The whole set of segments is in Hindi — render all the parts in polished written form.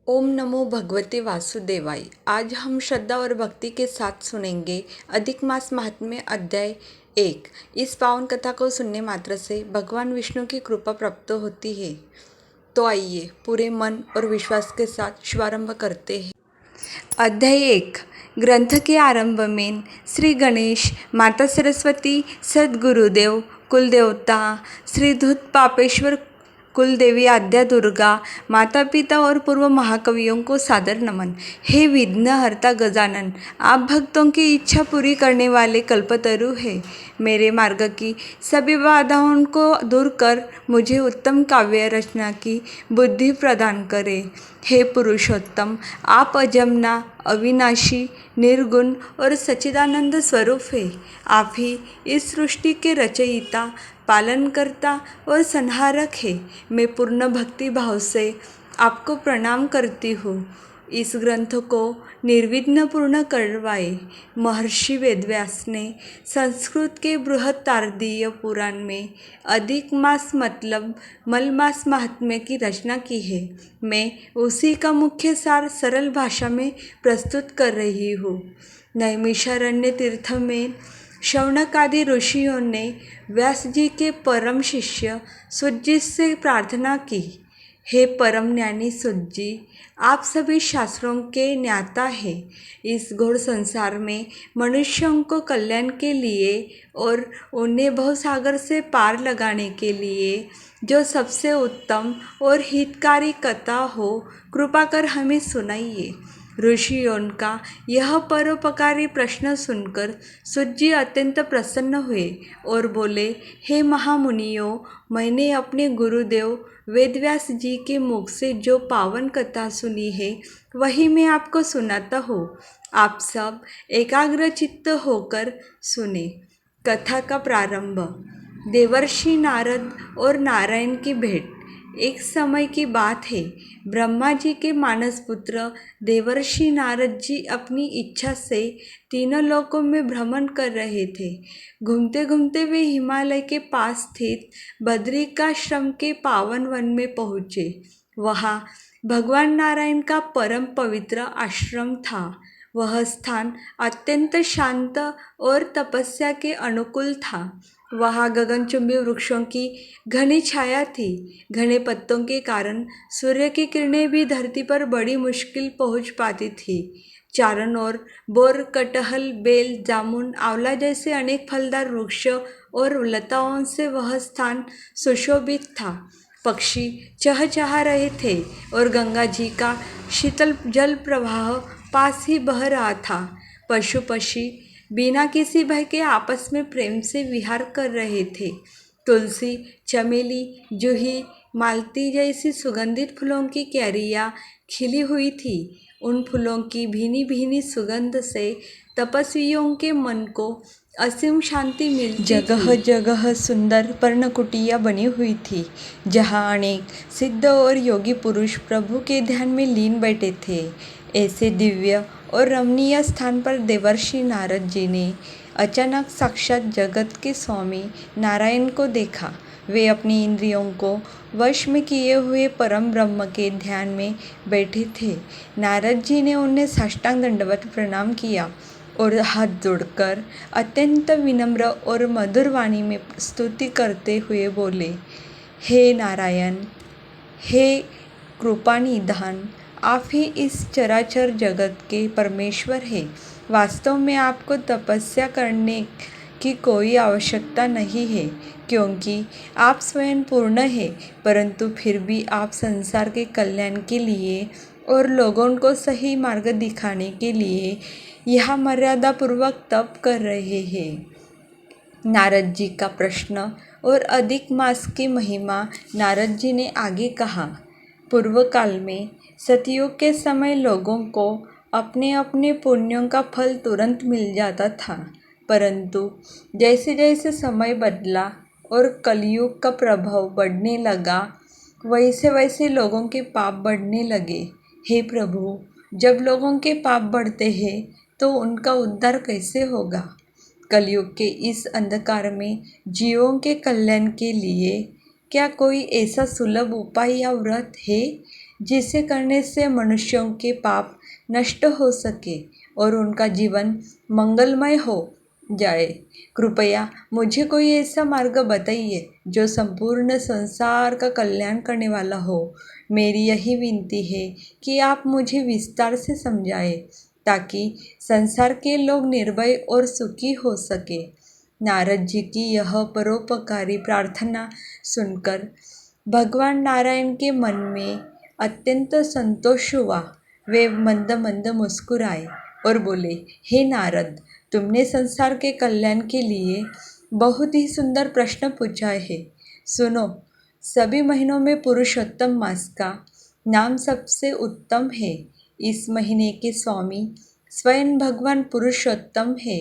ओम नमो भगवते वासुदेवाय। आज हम श्रद्धा और भक्ति के साथ सुनेंगे अधिक मास महात्म्य अध्याय 1। इस पावन कथा को सुनने मात्र से भगवान विष्णु की कृपा प्राप्त होती है। तो आइए पूरे मन और विश्वास के साथ शुभारंभ करते हैं। अध्याय 1। ग्रंथ के आरंभ में श्री गणेश, माता सरस्वती, सद्गुरुदेव, कुलदेवता श्री धूत पापेश्वर, कुलदेवी आद्या दुर्गा, माता पिता और पूर्व महाकवियों को सादर नमन। हे विघ्नहर्ता गजानन, आप भक्तों की इच्छा पूरी करने वाले कल्पतरु हैं। मेरे मार्ग की सभी बाधाओं को दूर कर मुझे उत्तम काव्य रचना की बुद्धि प्रदान करें। हे पुरुषोत्तम, आप अजन्मा, अविनाशी, निर्गुण और सच्चिदानंद स्वरूप है। आप ही इस सृष्टि के रचयिता, पालनकर्ता और संहारक है। मैं पूर्ण भक्ति भाव से आपको प्रणाम करती हूँ। इस ग्रंथ को निर्विघ्न पूर्ण करवाए। महर्षि वेदव्यास ने संस्कृत के बृहत्तारदीय पुराण में अधिक मास मतलब मलमास महात्म्य की रचना की है। मैं उसी का मुख्य सार सरल भाषा में प्रस्तुत कर रही हूँ। नैमिषारण्य तीर्थ में शौनक आदि ऋषियों ने व्यास जी के परम शिष्य सूत जी से प्रार्थना की, हे परम ज्ञानी सूत जी, आप सभी शास्त्रों के ज्ञाता हैं। इस घोर संसार में मनुष्यों को कल्याण के लिए और उन्हें भवसागर से पार लगाने के लिए जो सबसे उत्तम और हितकारी कथा हो, कृपा कर हमें सुनाइए। ऋषियों का यह परोपकारी प्रश्न सुनकर सूत जी अत्यंत प्रसन्न हुए और बोले, हे महामुनियों, मैंने अपने गुरुदेव वेदव्यास जी के मुख से जो पावन कथा सुनी है वही मैं आपको सुनाता हूँ। आप सब एकाग्र चित्त होकर सुने। कथा का प्रारंभ। देवर्षि नारद और नारायण की भेंट। एक समय की बात है, ब्रह्मा जी के मानस पुत्र देवर्षि नारद जी अपनी इच्छा से तीनों लोकों में भ्रमण कर रहे थे। घूमते घूमते वे हिमालय के पास स्थित बद्रिकाश्रम के पावन वन में पहुँचे। वहाँ भगवान नारायण का परम पवित्र आश्रम था। वह स्थान अत्यंत शांत और तपस्या के अनुकूल था। वहाँ गगनचुंबी वृक्षों की घनी छाया थी। घने पत्तों के कारण सूर्य की किरणें भी धरती पर बड़ी मुश्किल पहुँच पाती थी। चारों ओर बोर, कटहल, बेल, जामुन, आंवला जैसे अनेक फलदार वृक्ष और लताओं से वह स्थान सुशोभित था। पक्षी चहचहा रहे थे और गंगा जी का शीतल जल प्रवाह पास ही बह रहा था। पशु पक्षी बिना किसी भय के आपस में प्रेम से विहार कर रहे थे। तुलसी, चमेली, जूही, मालती जैसी सुगंधित फूलों की क्यारियाँ खिली हुई थी। उन फूलों की भीनी भीनी सुगंध से तपस्वियों के मन को असीम शांति मिलती। जगह जगह सुंदर पर्णकुटिया बनी हुई थी, जहाँ अनेक सिद्ध और योगी पुरुष प्रभु के ध्यान में लीन बैठे थे। ऐसे दिव्य और रमणीय स्थान पर देवर्षि नारद जी ने अचानक साक्षात जगत के स्वामी नारायण को देखा। वे अपनी इंद्रियों को वश में किए हुए परम ब्रह्म के ध्यान में बैठे थे। नारद जी ने उन्हें साष्टांग दंडवत प्रणाम किया और हाथ जोड़कर अत्यंत विनम्र और मधुर वाणी में स्तुति करते हुए बोले, हे नारायण, हे कृपानिधान, आप ही इस चराचर जगत के परमेश्वर हैं। वास्तव में आपको तपस्या करने की कोई आवश्यकता नहीं है, क्योंकि आप स्वयं पूर्ण हैं, परंतु फिर भी आप संसार के कल्याण के लिए और लोगों को सही मार्ग दिखाने के लिए यह मर्यादापूर्वक तप कर रहे हैं। नारद जी का प्रश्न और अधिक मास की महिमा। नारद जी ने आगे कहा, पूर्व काल में सतयुग के समय लोगों को अपने अपने पुण्यों का फल तुरंत मिल जाता था, परंतु जैसे जैसे समय बदला और कलयुग का प्रभाव बढ़ने लगा, वैसे वैसे लोगों के पाप बढ़ने लगे। हे प्रभु, जब लोगों के पाप बढ़ते हैं तो उनका उद्धार कैसे होगा? कलयुग के इस अंधकार में जीवों के कल्याण के लिए क्या कोई ऐसा सुलभ उपाय या व्रत है जिसे करने से मनुष्यों के पाप नष्ट हो सके और उनका जीवन मंगलमय हो जाए। कृपया मुझे कोई ऐसा मार्ग बताइए जो संपूर्ण संसार का कल्याण करने वाला हो। मेरी यही विनती है कि आप मुझे विस्तार से समझाएं ताकि संसार के लोग निर्भय और सुखी हो सके। नारद जी की यह परोपकारी प्रार्थना सुनकर भगवान नारायण के मन में अत्यंत संतोष हुआ। वे मंद मंद मुस्कुराए और बोले, हे नारद, तुमने संसार के कल्याण के लिए बहुत ही सुंदर प्रश्न पूछा है। सुनो, सभी महीनों में पुरुषोत्तम मास का नाम सबसे उत्तम है। इस महीने के स्वामी स्वयं भगवान पुरुषोत्तम है,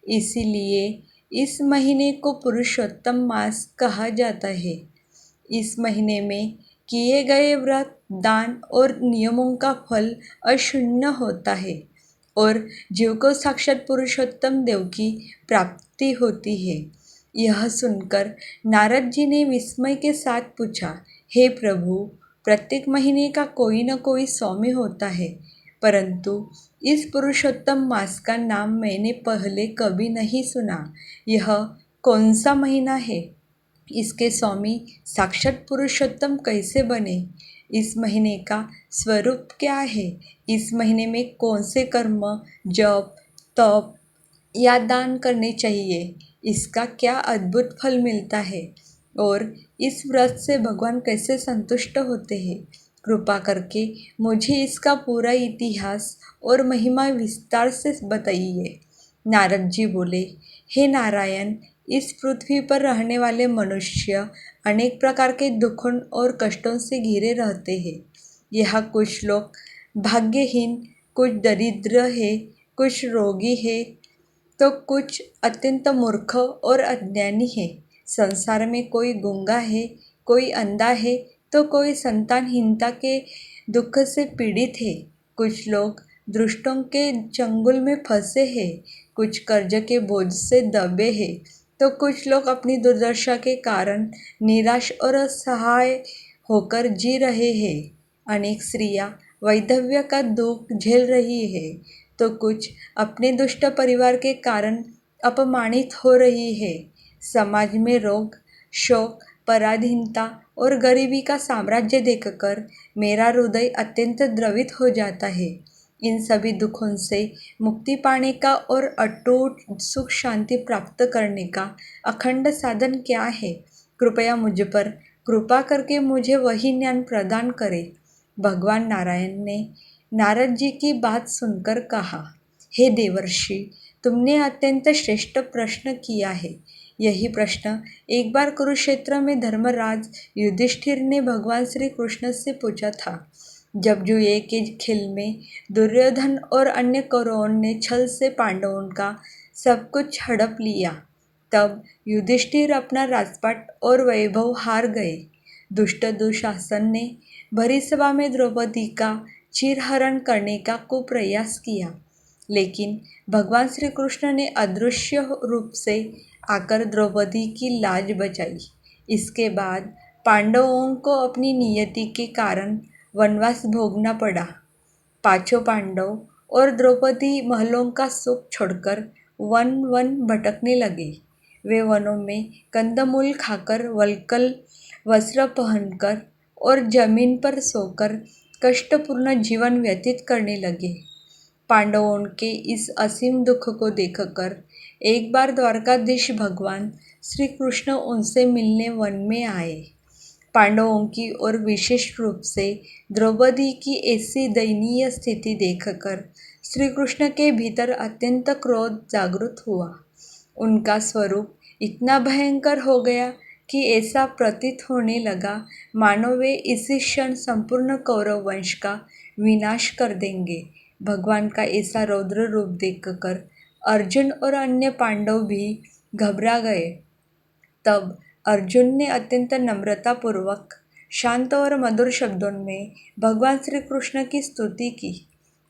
इसीलिए इस महीने को पुरुषोत्तम मास कहा जाता है। इस महीने में किए गए व्रत, दान और नियमों का फल अशून्य होता है और जीव को साक्षात पुरुषोत्तम देव की प्राप्ति होती है। यह सुनकर नारद जी ने विस्मय के साथ पूछा, हे प्रभु, प्रत्येक महीने का कोई न कोई स्वामी होता है, परंतु इस पुरुषोत्तम मास का नाम मैंने पहले कभी नहीं सुना। यह कौन सा महीना है? इसके स्वामी साक्षात पुरुषोत्तम कैसे बने? इस महीने का स्वरूप क्या है? इस महीने में कौन से कर्म, जप, तप या दान करने चाहिए? इसका क्या अद्भुत फल मिलता है और इस व्रत से भगवान कैसे संतुष्ट होते हैं? कृपा करके मुझे इसका पूरा इतिहास और महिमा विस्तार से बताइए। नारद जी बोले, हे नारायण, इस पृथ्वी पर रहने वाले मनुष्य अनेक प्रकार के दुखों और कष्टों से घिरे रहते हैं। यहाँ कुछ लोग भाग्यहीन, कुछ दरिद्र है, कुछ रोगी है, तो कुछ अत्यंत मूर्ख और अज्ञानी है। संसार में कोई गूंगा है, कोई अंधा है, तो कोई संतानहीनता के दुख से पीड़ित है। कुछ लोग दुष्टों के चंगुल में फंसे हैं, कुछ कर्ज के बोझ से दबे हैं, तो कुछ लोग अपनी दुर्दशा के कारण निराश और असहाय होकर जी रहे हैं। अनेक स्त्रियां वैधव्य का दुख झेल रही है, तो कुछ अपने दुष्ट परिवार के कारण अपमानित हो रही है। समाज में रोग, शोक, पराधीनता और गरीबी का साम्राज्य देखकर मेरा हृदय अत्यंत द्रवित हो जाता है। इन सभी दुखों से मुक्ति पाने का और अटूट सुख शांति प्राप्त करने का अखंड साधन क्या है? कृपया मुझ पर कृपा करके मुझे वही ज्ञान प्रदान करें। भगवान नारायण ने नारद जी की बात सुनकर कहा, हे देवर्षि, तुमने अत्यंत श्रेष्ठ प्रश्न किया है। यही प्रश्न एक बार कुरुक्षेत्र में धर्मराज युधिष्ठिर ने भगवान श्री कृष्ण से पूछा था। जब जुए के खेल में दुर्योधन और अन्य कौरवों ने छल से पांडवों का सब कुछ हड़प लिया, तब युधिष्ठिर अपना राजपाट और वैभव हार गए। दुष्ट दुशासन ने भरी सभा में द्रौपदी का चीरहरण करने का कुप्रयास किया, लेकिन भगवान श्री कृष्ण ने अदृश्य रूप से आकर द्रौपदी की लाज बचाई। इसके बाद पांडवों को अपनी नियति के कारण वनवास भोगना पड़ा। पांचों पांडव और द्रौपदी महलों का सुख छोड़कर वन वन भटकने लगे। वे वनों में कंदमूल खाकर, वल्कल वस्त्र पहनकर और जमीन पर सोकर कष्टपूर्ण जीवन व्यतीत करने लगे। पांडवों के इस असीम दुख को देखकर एक बार द्वारकाधीश भगवान श्री कृष्ण उनसे मिलने वन में आए। पांडवों की और विशेष रूप से द्रौपदी की ऐसी दयनीय स्थिति देखकर श्री कृष्ण के भीतर अत्यंत क्रोध जागृत हुआ। उनका स्वरूप इतना भयंकर हो गया कि ऐसा प्रतीत होने लगा मानो वे इसी क्षण संपूर्ण कौरव वंश का विनाश कर देंगे। भगवान का ऐसा रौद्र रूप देखकर अर्जुन और अन्य पांडव भी घबरा गए। तब अर्जुन ने अत्यंत नम्रतापूर्वक, शांत और मधुर शब्दों में भगवान श्री कृष्ण की स्तुति की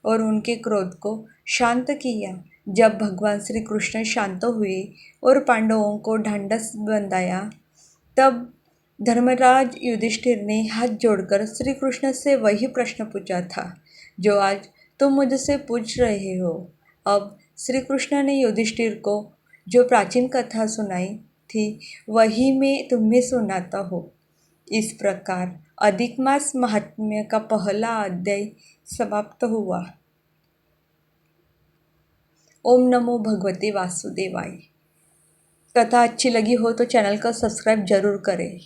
और उनके क्रोध को शांत किया। जब भगवान श्री कृष्ण शांत हुए और पांडवों को ढांढस बंधाया, तब धर्मराज युधिष्ठिर ने हाथ जोड़कर श्री कृष्ण से वही प्रश्न पूछा था जो आज तुम मुझसे पूछ रहे हो। अब श्री कृष्ण ने युधिष्ठिर को जो प्राचीन कथा सुनाई थी वही मैं तुम्हें सुनाता हूँ। इस प्रकार अधिक मास महात्म्य का पहला अध्याय समाप्त हुआ। ओम नमो भगवते वासुदेवाय। कथा अच्छी लगी हो तो चैनल को सब्सक्राइब जरूर करें।